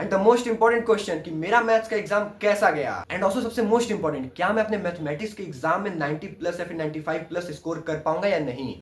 And the most important question कि मेरा maths का एग्जाम कैसा गया, एंड ऑल्सो सबसे मोस्ट इंपॉर्टेंट क्या मैं अपने मैथमेटिक्स के एग्जाम में 90 प्लस या फिर 95 प्लस स्कोर कर पाऊंगा या नहीं।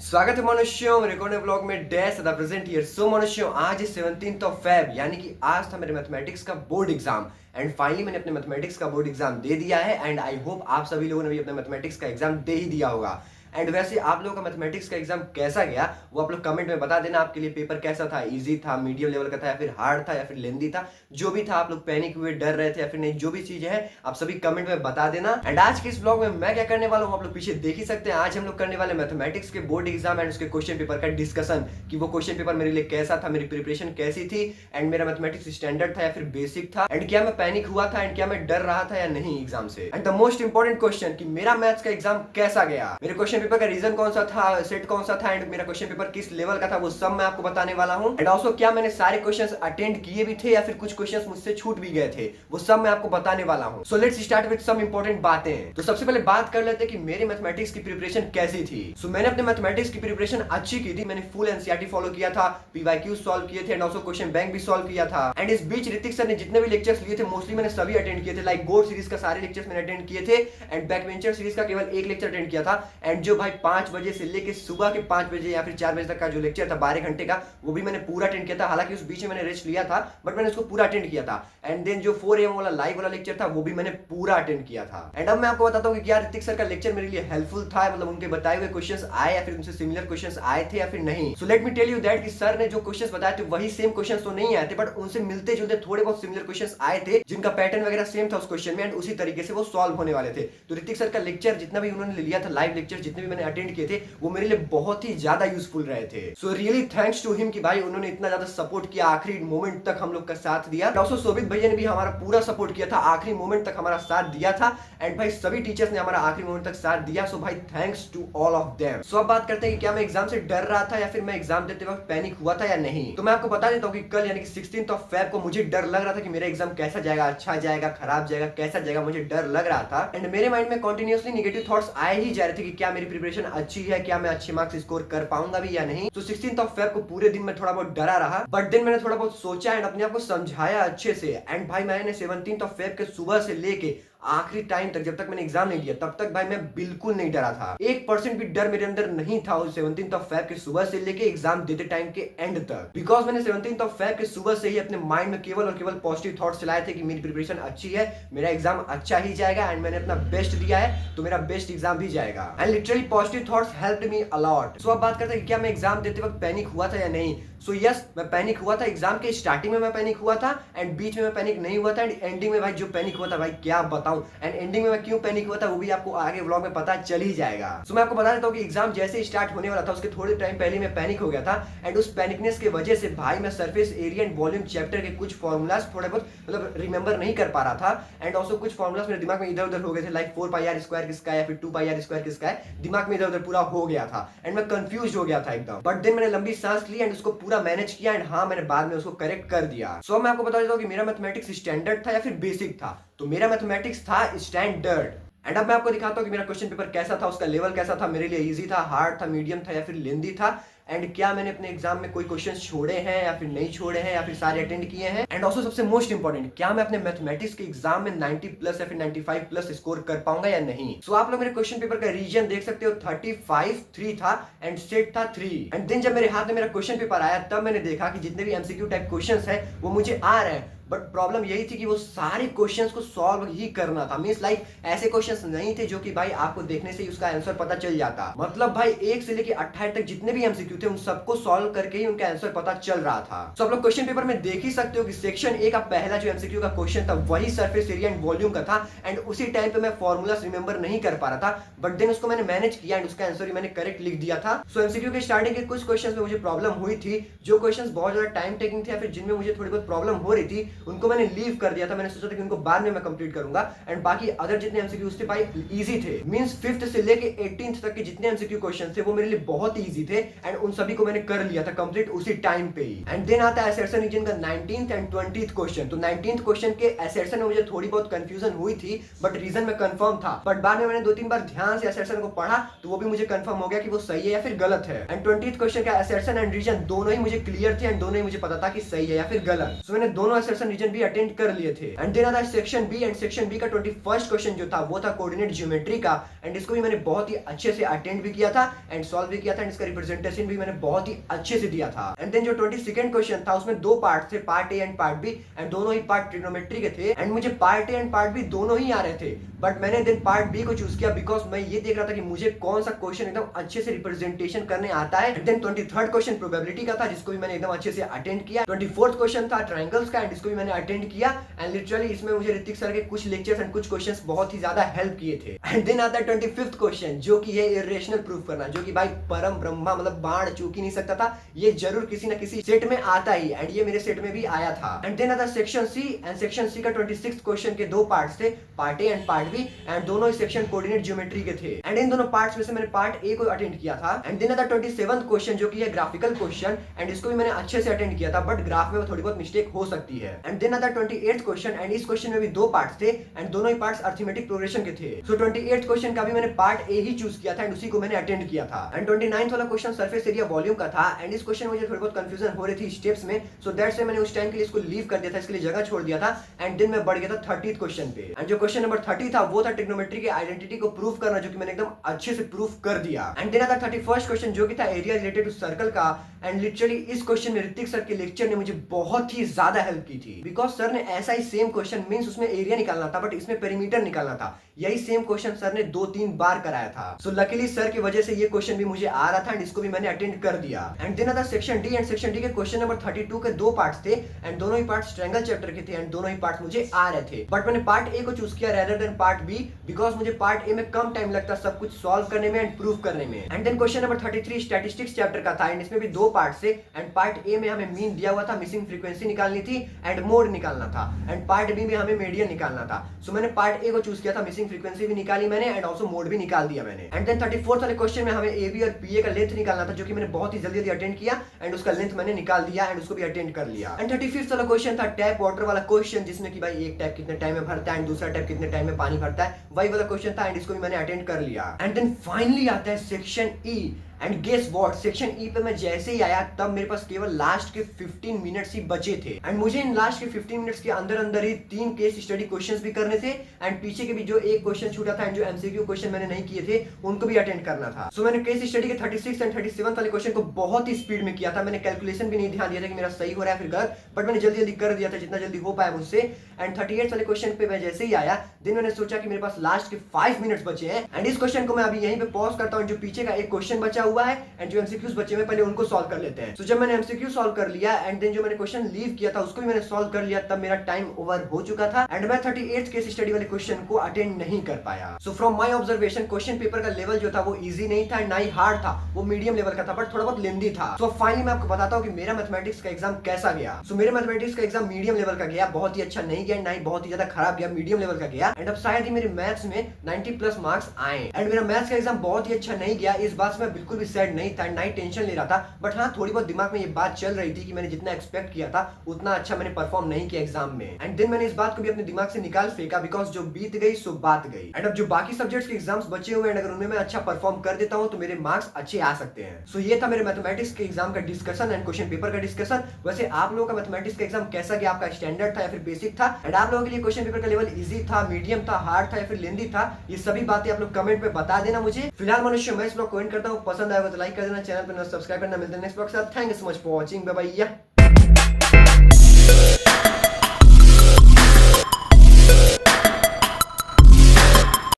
स्वागत है मनुष्यों, रिकॉर्ड व्लॉग में डे सदा प्रेजेंट हियर। सो मनुष्यों, आज 17th ऑफ फेब यानी कि आज था मेरे मैथमेटिक्स का बोर्ड एग्जाम एंड फाइनली मैंने अपने मैथमेटिक्स का बोर्ड एग्जाम दे दिया है एंड आई होप आप सभी लोगों ने भी अपने मैथमेटिक्स का एग्जाम दे ही दिया होगा। एंड वैसे आप लोगों का मैथमेटिक्स का एग्जाम कैसा गया वो आप लोग कमेंट में बता देना। आपके लिए पेपर कैसा था, इजी था, मीडियम लेवल का था या फिर हार्ड था या फिर लेंदी था, जो भी था आप लोग पैनिक हुए, डर रहे थे या फिर नहीं, जो भी चीजें हैं आप सभी कमेंट में बता देना। एंड आज के इस ब्लॉग में मैं क्या करने वाला हूँ आप लोग पीछे देख ही सकते हैं। आज हम लोग करने वाले मैथमेटिक्स के बोर्ड एग्जाम एंड उसके क्वेश्चन पेपर का डिस्कशन कि वो क्वेश्चन पेपर मेरे लिए कैसा था, मेरी प्रिपरेशन कैसी थी एंड मेरा मैथमेटिक्स स्टैंडर्ड था या फिर बेसिक था, एंड क्या मैं पैनिक हुआ था एंड क्या मैं डर रहा था या नहीं एग्जाम से। And the most important question कि मेरा मैथ्स का एग्जाम कैसा गया, मेरे क्वेश्चन पेपर का रीजन कौन सा था, सेट कौन सा था एंड मेरा क्वेश्चन पेपर किस लेवल का था, वो सब मैं आपको बताने वाला हूं। एंड ऑल्सो क्या मैंने सारे क्वेश्चंस अटेंड किए भी थे या फिर कुछ क्वेश्चंस मुझसे छूट भी गए थे, वो सब मैं आपको बताने वाला हूं। So let's start with some important बातें। तो सबसे पहले बात कर लेते हैं कि मेरी मैथमेटिक्स की प्रिपरेशन कैसी थी। सो मैंने अपने मैथमेटिक्स की प्रिपरेशन अच्छी की थी। मैंने फुल एनसीईआरटी फॉलो किया था, पीवाईक्यू सॉल्व किए थे एंड ऑल्सो क्वेश्चन बैंक भी सॉल्व किया था। एंड इस बीच ऋतिक सर ने जितने भी लेक्चर्स लिए थे मोस्टली मैंने सभी अटेंड किए थे। लाइक गोड सीरीज का सारे लेक्चर्स मैंने अटेंड किए थे एंड बैकवेंचर सीरीज का केवल एक लेक्चर अटेंड किया था। एंड जो भाई 5 बजे से लेके सुबह के 5 बजे या फिर 4 बजे तक का जो लेक्चर था 12 घंटे का, वो भी मैंने पूरा अटेंड किया था। हालांकि उस बीच में मैंने रेस्ट लिया था बट मैंने उसको पूरा अटेंड किया था। एंड देन जो 4 AM वाला लाइव वाला लेक्चर था वो भी मैंने पूरा अटेंड किया था। एंड अब मैं आपको बताता हूं कि क्या ऋतिक सर का लेक्चर मेरे लिए हेल्पफुल था, मतलब उनके बताए हुए क्वेश्चंस आए या फिर उनसे सिमिलर क्वेश्चंस आए थे या फिर नहीं। So let me tell you that कि सर ने जो क्वेश्चंस बताए थे वही सेम क्वेश्चंस तो नहीं आए थे बट उनसे मिलते जुलते थोड़े बहुत सिमिलर क्वेश्चंस आए थे जिनका पैटर्न वगैरह सेम था उस क्वेश्चन में एंड उसी तरीके से वो सॉल्व होने वाले थे। तो ऋतिक सर का लेक्चर जितना भी उन्होंने लिया था, लाइव लेक्चर जितने भी मैंने अटेंड किए थे, वो मेरे लिए बहुत ही ज्यादा यूजफुल रहे थे। So really thanks to him कि भाई उन्होंने इतना ज्यादा सपोर्ट किया, आखिरी मोमेंट तक हम लोग का साथ दिया। ऑल्सो शोभित भैया ने भी हमारा पूरा सपोर्ट किया था, आखिरी मोमेंट तक हमारा साथ दिया था एंड भाई सभी टीचर्स ने हमारा आखिरी मोमेंट तक साथ दिया। सो भाई thanks to all of them. So अब बात करते हैं कि क्या मैं एग्जाम से डर रहा था या फिर मैं एग्जाम देते वक्त पैनिक हुआ था या नहीं। तो मैं आपको बता देता हूं कि कल यानी कि 16th ऑफ फेब को मुझे डर लग रहा था कि मेरा एग्जाम कैसा जाएगा, अच्छा जाएगा, खराब जाएगा, कैसा जाएगा, मुझे डर लग रहा था। एंड मेरे माइंड में कंटिन्यूअसली नेगेटिव थॉट्स आए ही जा रहे थे कि क्या मेरी प्रिपरेशन अच्छी है, क्या मैं अच्छे मार्क्स स्कोर कर पाऊंगा भी या नहीं। तो 16th ऑफ फेब को पूरे दिन में थोड़ा बहुत डरा रहा बट देन मैंने थोड़ा बहुत सोचा एंड अपने आप को समझाया अच्छे से। एंड भाई मैंने 17th ऑफ फेब के सुबह से लेके आखिरी टाइम तक जब तक मैंने एग्जाम नहीं दिया तब तक भाई मैं बिल्कुल नहीं डरा था। 1% भी डर मेरे अंदर नहीं था उस 17th ऑफ फेब के सुबह से लेके एग्जाम देते टाइम के एंड तक। बिकॉज मैंने 17th ऑफ फेब के सुबह से ही अपने माइंड में केवल और केवल पॉजिटिव थॉट्स चलाए थे कि मेरी प्रिपरेशन अच्छी है, मेरा एग्जाम अच्छा ही जाएगा एंड मैंने अपना बेस्ट दिया है तो मेरा बेस्ट एग्जाम भी जाएगा। And literally positive thoughts helped me a lot. So अब बात करते हैं कि क्या मैं एग्जाम देते वक्त पैनिक हुआ था या नहीं। सो यस, मैं पैनिक हुआ था। एग्जाम के स्टार्टिंग में मैं पैनिक हुआ था एंड बीच में मैं पैनिक नहीं हुआ था एंड एंडिंग में भाई जो पैनिक हुआ था भाई क्या बताऊं। एंड एंडिंग में मैं क्यों पैनिक हुआ था वो भी आपको आगे व्लॉग में पता चल ही जाएगा। सो मैं आपको बता देता हूं कि एग्जाम जैसे स्टार्ट होने वाला था उसके थोड़े टाइम पहले मैं पैनिक हो गया था एंड उस पैनिकनेस की वजह से भाई मैं surface area and volume chapter के कुछ फॉर्मूलाज थोड़े बहुत मतलब रिमेंबर नहीं कर पा रहा था एंड ऑल्सो कुछ फॉर्मूलाज मेरे दिमाग में इधर उधर हो गए थे। लाइक 4πr² किसका है या फिर 2πr² किसका है, दिमाग में इधर उधर पूरा हो गया था एंड मैं कंफ्यूज हो गया था एकदम। बट देन मैंने लंबी सांस ली एंड उसको पूरा मैनेज किया एंड हाँ मैंने बाद में उसको करेक्ट कर दिया। सो मैं आपको बता देता हूं कि मेरा मैथमेटिक्स स्टैंडर्ड था या फिर बेसिक था। तो मेरा मैथमेटिक्स था स्टैंडर्ड। एंड अब मैं आपको दिखाता हूं कि मेरा क्वेश्चन पेपर कैसा था, उसका लेवल कैसा था, मेरे लिए इजी था, हार्ड था, मीडियम था या फिर लेंदी था, एंड क्या मैंने अपने एग्जाम में कोई क्वेश्चंस छोड़े हैं या फिर नहीं छोड़े हैं या फिर सारे अटेंड किए हैं। एंड ऑल्सो सबसे मोस्ट इंपॉर्टेंट क्या मैं अपने मैथमेटिक्स के एग्जाम में 90 प्लस या फिर 95 प्लस स्कोर कर पाऊंगा या नहीं। सो आप लोग मेरे क्वेश्चन पेपर का रीजन देख सकते हो, 35 3 था एंड सेट था 3। एंड देन जब मेरे हाथ में मेरा क्वेश्चन पेपर आया तब मैंने देखा कि जितने भी एमसीक्यू टाइप क्वेश्चंस है वो मुझे आ रहे हैं बट प्रॉब्लम यही थी कि वो सारे क्वेश्चंस को सॉल्व ही करना था। मींस लाइक ऐसे क्वेश्चंस नहीं थे जो कि भाई आपको देखने से ही उसका आंसर पता चल जाता। मतलब भाई 1 से लेके 28 तक जितने भी एमसीक्यू थे उन सबको सॉल्व करके ही उनका आंसर पता चल रहा था। तो आप लोग क्वेश्चन पेपर में देख ही सकते हो कि सेक्शन ए का पहला जो एमसीक्यू का क्वेश्चन था वही सरफेस एरिया एंड वॉल्यूम का था एंड उसी टाइम पे मैं फॉर्मूलास रिमेंबर नहीं कर पा रहा था बट देन उसको मैंने मैनेज किया एंड उसका आंसर भी मैंने करेक्ट लिख दिया था। सो एमसीक्यू के स्टार्टिंग के कुछ क्वेश्चंस में मुझे प्रॉब्लम हुई थी, जो क्वेश्चंस बहुत ज्यादा टाइम टेकिंग थे या फिर जिनमें मुझे थोड़ी बहुत प्रॉब्लम हो रही थी उनको मैंने लीव कर दिया था। मैंने सोचा था कि उनको बाद में मैं कंप्लीट करूंगा एंड बाकी अदर जितने एमसीक्यूज थे भाई इजी थे। मींस 5th से लेके 18th तक के जितने एमसीक्यू क्वेश्चन थे वो मेरे लिए बहुत ही इजी थे एंड उन सभी को मैंने कर लिया था कंप्लीट उसी टाइम पे ही। एंड देन आता है असर्शन रीजन का 19th एंड 20th क्वेश्चन। तो 19th क्वेश्चन के असर्शन में मुझे थोड़ी बहुत कंफ्यूजन हुई थी, बट रीजन में कंफर्म था। बट बाद में मैंने 2-3 बार ध्यान से असर्शन को पढ़ा तो वो भी मुझे कंफर्म हो गया कि वो सही है या फिर गलत है। एंड 20th क्वेश्चन का असर्शन एंड रीजन दोनों ही मुझे क्लियर थे एंड दोनों ही मुझे पता था कि सही है या फिर गलत। सो मैंने दोनों असर्शन रीजन भी अटेंड कर लिए थे। एंड देन आता है section B. And section B का 21st क्वेश्चन जो था वो था कोऑर्डिनेट ज्योमेट्री का। एंड इसको भी मैंने बहुत ही अच्छे से अटेंड भी किया था एंड सॉल्व भी किया था। एंड इसका रिप्रेजेंटेशन भी मैंने बहुत ही अच्छे से दिया था। एंड देन जो 22nd क्वेश्चन था उसमें दो पार्ट थे, part A and part B. And दोनों ही पार्ट ट्रिग्नोमेट्री के थे। एंड मुझे part A and part B दोनों ही आ रहे थे, बट मैंने देन पार्ट बी को चूज किया बिकॉज मैं ये देख रहा था कि मुझे कौन सा क्वेश्चन एकदम अच्छे से रिप्रेजेंटेशन करने आता है। And then 23rd question probability का था जिसको भी मैंने एकदम अच्छे से अटेंड किया। 24th क्वेश्चन था ट्रायंगल्स का एंड इसको भी मैंने अटेंड किया। एंड लिटरली इसमें मुझे ऋतिक सर के कुछ लेक्चर्स एंड कुछ क्वेश्चंस बहुत ही ज्यादा हेल्प किए थे। एंड देन आता है 25th क्वेश्चन जो कि है इरेशनल प्रूफ करना, जो कि भाई परम ब्रह्मा मतलब बाण चूक ही नहीं सकता था, ये जरूर किसी ना किसी सेट में आता ही। एंड ये मेरे सेट में भी आया था। एंड देन आता है section C. And section C का 26th क्वेश्चन के दो पार्ट्स थे, part A and part B. And दोनों सेक्शन कोऑर्डिनेट ज्योमेट्री के थे। एंड इन दोनों पार्ट्स में से मैंने पार्ट ए को अटेंड किया था। एंड देन आता है 27th क्वेश्चन जो कि है ग्राफिकल क्वेश्चन। एंड इसको भी मैंने अच्छे से अटेंड किया था, बट ग्राफ में थोड़ी बहुत मिस्टेक हो सकती है। एंड देन आता है 28th क्वेश्चन। एंड इस क्वेश्चन में भी दो पार्ट्स थे एंड दोनों ही पार्ट्स अरिथमेटिक प्रोग्रेशन के थे। सो 28th क्वेश्चन का भी मैंने पार्ट ए ही चूज किया था एंड उसी को मैंने अटेंड किया था। एंड 29th वाला क्वेश्चन सरफेस एरिया वॉल्यूम का था। एंड इस क्वेश्चन में मुझे थोड़ी बहुत कंफ्यूजन हो रही थी स्टेप्स में, सो दैट्स व्हाई मैंने उस टाइम के लिए इसको लीव कर दिया था, इसके लिए जगह छोड़ दिया था। एंड देन मैं बढ़ गया था 30th क्वेश्चन पे। एंड जो क्वेश्चन नंबर 30 था वो था ट्रिग्नोमेट्री के आइडेंटिटी को प्रूव करना, जो कि मैंने एकदम अच्छे से प्रूफ कर दिया। एंड देन आता 31st क्वेश्चन जो कि था एरिया रिलेटेड टू सर्कल का। एंड लिटरली इस क्वेश्चन में ऋतिक सर के लेक्चर ने मुझे बहुत ही ज्यादा हेल्प की थी, बिकॉज सर ने ऐसा ही सेम क्वेश्चन मींस उसमें एरिया निकालना था बट इसमें पेरीमीटर निकालना था। यही सेम क्वेश्चन सर ने 2-3 बार कराया था। सो लकीली सर की वजह से ये क्वेश्चन भी मुझे आ रहा था एंड इसको भी मैंने अटेंड कर दिया। एंड देन आता section D. And section D के क्वेश्चन नंबर 32 के दो पार्ट्स थे एंड दोनों ही पार्ट्स ट्रायंगल चैप्टर के थे एंड दोनों ही पार्ट्स मुझे आ रहे थे, बट मैंने पार्ट ए को चूज किया rather than part B because मुझे पार्ट ए में कम टाइम लगता सब कुछ सॉल्व करने में एंड प्रूफ करने में। And then question number 33 statistics chapter का था एंड इसमें भी दो पार्ट्स थे। एंड पार्ट ए में हमें मीन दिया हुआ था, मिसिंग फ्रीक्वेंसी निकालनी थी एंड मोड निकालना था। एंड पार्ट बी में हमें मीडियन निकालना था। सो मैंने पार्ट ए को चूज किया था, मिसिंग फ्रीक्वेंसी भी निकाली मैंने एंड ऑल्सो मोड भी निकाल दिया मैंने। एंड देन 34th वाले क्वेश्चन में हमें ए बी और पी ए का लेंथ निकालना था, जो कि मैंने बहुत ही जल्दी अटेंड किया एंड उसका लेंथ मैंने निकाल दिया एंड उसको भी अटेंड कर लिया। एंड 35th वाला क्वेश्चन था टैप वाटर वाला क्वेश्चन, जिसमें कि भाई एक टैप कितने टाइम में भरता है एंड दूसरा टैप कितने टाइम में पानी भरता है, वही वाला क्वेश्चन था एंड इसको भी मैंने अटेंड कर लिया। एंड देन फाइनली आता है section E. And guess what, section E पे मैं जैसे ही आया तब मेरे पास केवल लास्ट के 15 मिनट्स ही बचे थे एंड मुझे इन लास्ट के 15 मिनट्स के अंदर अंदर ही 3 केस स्टडी क्वेश्चंस भी करने थे एंड पीछे के भी जो एक क्वेश्चन छूटा था एंड जो एमसीक्यू क्वेश्चन मैंने नहीं किए थे उनको भी अटेंड करना था। सो मैंने केस स्टडी के 36 एंड 37 वाले क्वेश्चन को बहुत ही स्पीड में किया था। मैंने कैलकुलेशन भी नहीं ध्यान दिया था कि मेरा सही हो रहा है फिर गलत, बट मैंने जल्दी जल्दी कर दिया था जितना जल्दी हो पाया मुझसे। एंड 38 वाले क्वेश्चन पे मैं जैसे ही आया दिन मैंने सोचा कि मेरे पास लास्ट के 5 मिनट्स बचे हैं एंड इस क्वेश्चन को मैं अभी यहीं पे पॉज करता हूं। जो पीछे का एक क्वेश्चन बचा हुआ है एंड जो एमसीक्यूज बचे हुए पहले उनको सॉल्व कर लेते हैं। तो जब मैंने एमसीक्यू सॉल्व कर लिया एंड देन जो मैंने क्वेश्चन लीव किया था उसको भी मैंने सॉल्व कर लिया, तब मेरा टाइम ओवर हो चुका था एंड मैं 38th केस स्टडी वाले क्वेश्चन को अटेंड नहीं कर पाया। So from my observation question paper का लेवल जो था वो इजी नहीं था, ना ही हार्ड था, वो मीडियम लेवल का था बट थोड़ा बहुत लेंथी था। सो फाइनली मैं आपको बताता हूं कि मेरा मैथमेटिक्स का एग्जाम कैसा गया। सो मेरे मैथमेटिक्स का एग्जाम मीडियम लेवल का गया, बहुत ही अच्छा नहीं गया, ना ही बहुत ही ज्यादा खराब गया, मीडियम लेवल का गया। एंड अब शायद ही मेरे मैथ्स में 90+ मार्क्स आए एंड मेरा मैथ्स का एग्जाम बहुत ही अच्छा नहीं गया। इस बात से मैं बिल्कुल भी सैड नहीं था, ना ही टेंशन ले रहा था, बट हाँ थोड़ी बहुत दिमाग में ये बात चल रही थी कि मैंने जितना एक्सपेक्ट किया था उतना अच्छा मैंने परफॉर्म नहीं किया एग्जाम में। एंड देन मैंने इस बात को भी अपने दिमाग से निकाल फेंका बिकॉज जो बीत गई सो बात गई। एंड अब जो बाकी सब्जेक्ट्स के एग्जाम्स बचे हुए हैं अगर उनमें मैं अच्छा परफॉर्म कर देता हूं तो मेरे मार्क्स अच्छे आ सकते हैं। सो ये था मेरे मैथमेटिक्स के एग्जाम का डिस्कशन एंड क्वेश्चन पेपर का डिस्कशन। वैसे आप लोगों का मैथमेटिक्स का एग्जाम कैसा गया, आपका स्टैंडर्ड था या फिर बेसिक था, एंड आप लोगों के लिए क्वेश्चन पेपर का लेवल इजी था, मीडियम था, हार्ड था या फिर लेंथी था, ये सभी बातें आप लोग कमेंट में बता देना मुझे। फिलहाल मनुष्य मैं इस ब्लॉग को एंड करता हूं, पसंद आएगा तो लाइक कर देना, चैनल पर सब्सक्राइब करना। मिलते हैं नेक्स्ट ब्लॉग के साथ। Thank you so much for watching, bye bye.